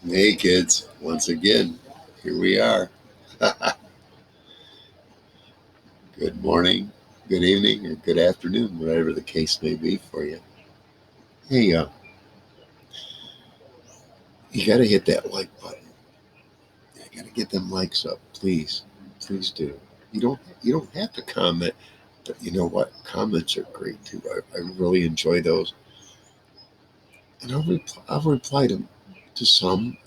Hey kids, once again, here we are. Good morning, good evening, or good afternoon, whatever the case may be for you. Hey, you got to hit that like button. You got to get them likes up, please. Please do. You don't have to comment, but you know what? Comments are great too. I really enjoy those, and I'll reply to some.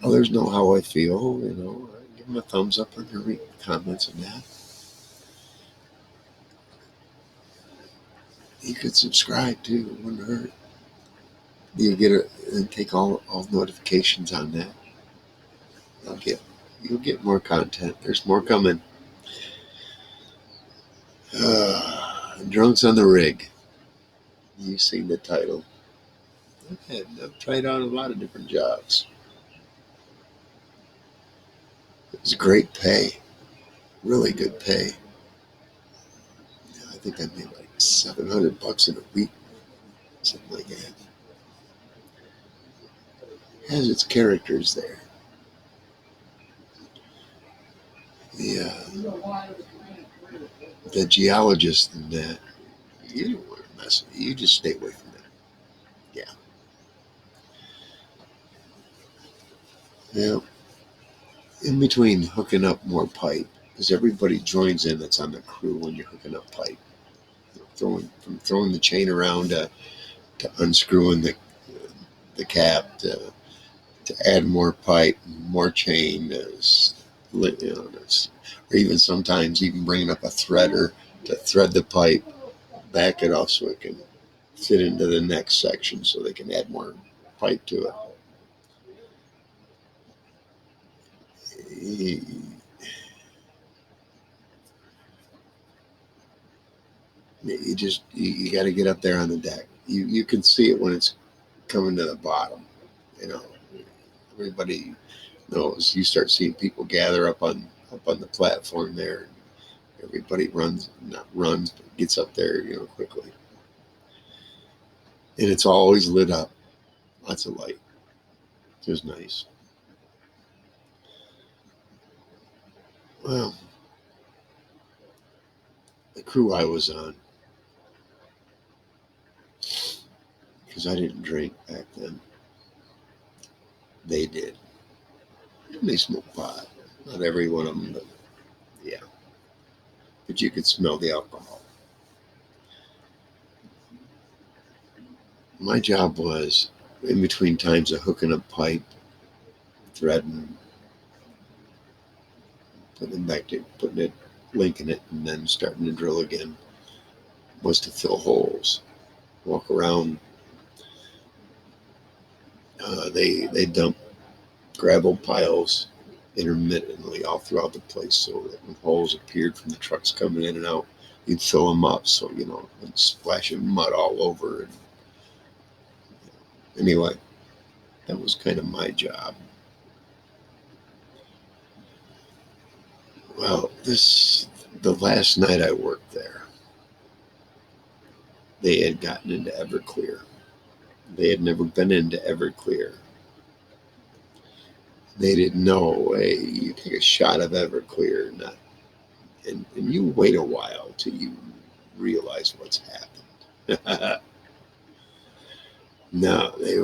Others know how I feel. I give them a thumbs up on their comments and that. You could subscribe too. It wouldn't hurt. You get it and take all notifications on that. You'll get you'll get more content. There's more coming. Drunks on the Rig. You've seen the title. I've tried out a lot of different jobs. It was great pay, really good pay. I think I made like $700 in a week, something like that. It has its characters there. The the geologist and that. You don't want to mess with it. You just stay away from that. Yeah. Yeah. In between hooking up more pipe, because everybody joins in that's on the crew when you're hooking up pipe. Throwing the chain around to unscrewing the cap to add more pipe, more chain, or even sometimes even bringing up a threader to thread the pipe, back it off so it can fit into the next section so they can add more pipe to it. You, you got to get up there on the deck. You can see it when it's coming to the bottom. You know, everybody knows. You start seeing people gather up on the platform there. Everybody not runs, but gets up there, quickly. And it's always lit up. Lots of light. It was nice. Well, the crew I was on, because I didn't drink back then, they did. And they smoked pot. Not every one of them, but yeah. But you could smell the alcohol. My job was in between times of hooking up pipe, threading, putting it, linking it, and then starting to drill again, was to fill holes, walk around. They dump gravel piles intermittently all throughout the place, so that when holes appeared from the trucks coming in and out, you'd fill them up, so and splashing mud all over. And anyway, that was kind of my job. Well, the last night I worked there, they had gotten into Everclear. They had never been into Everclear. They didn't know, hey, you take a shot of Everclear, and you wait a while till you realize what's happened. No, I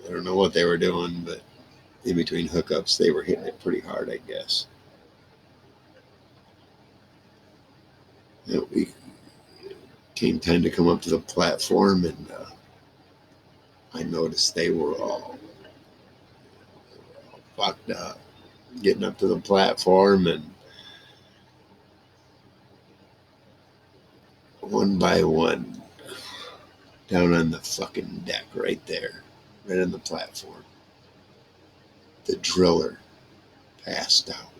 don't know what they were doing, but in between hookups, they were hitting it pretty hard, I guess. We came time to come up to the platform, and I noticed they were all fucked up. Getting up to the platform, and one by one, down on the fucking deck right there, right on the platform, the driller passed out,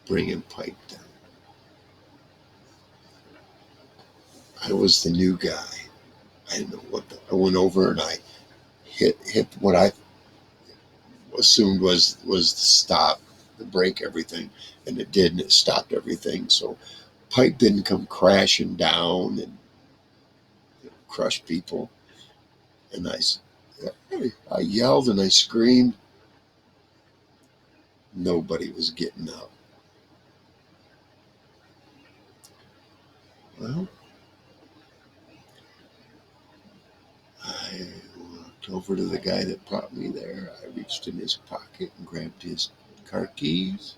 bringing pipe down. I was the new guy. I didn't know I went over and I hit what I assumed was the stop, the break everything, and it did, and it stopped everything. So pipe didn't come crashing down and crush people. And I yelled and I screamed. Nobody was getting up. Well, I walked over to the guy that brought me there. I reached in his pocket and grabbed his car keys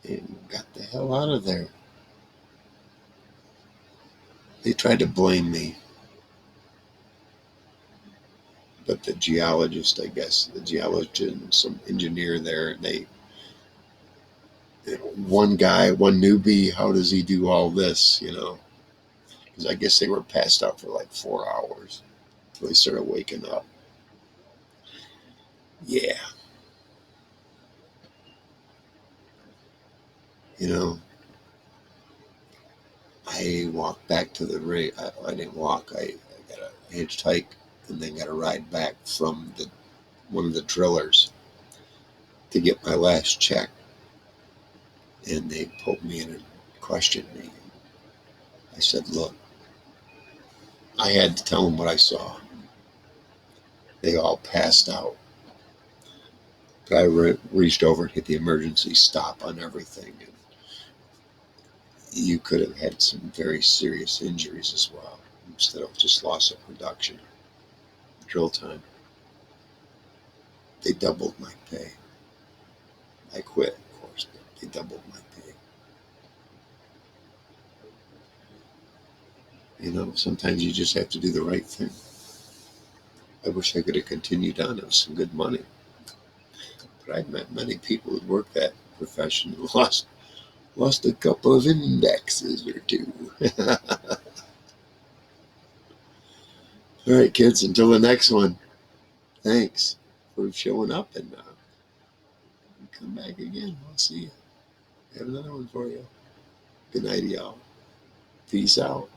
and got the hell out of there. They tried to blame me, but the geologist, I guess, the geologist and some engineer there, one guy, one newbie, how does he do all this, Because I guess they were passed out for like 4 hours. So they started waking up. Yeah, you know, I walked back to the rig. I didn't walk. I got a hitchhike and then got a ride back from one of the drillers to get my last check. And they pulled me in and questioned me. I said, look, I had to tell them what I saw. They all passed out. But I reached over and hit the emergency stop on everything. And you could have had some very serious injuries as well, instead of just loss of production. Drill time. They doubled my pay. I quit, of course, but they doubled my pay. Sometimes you just have to do the right thing. I wish I could have continued on. It was some good money. But I've met many people who work that profession and lost a couple of indexes or two. All right, kids, until the next one, thanks for showing up and come back again. I'll see you. I have another one for you. Good night, y'all. Peace out.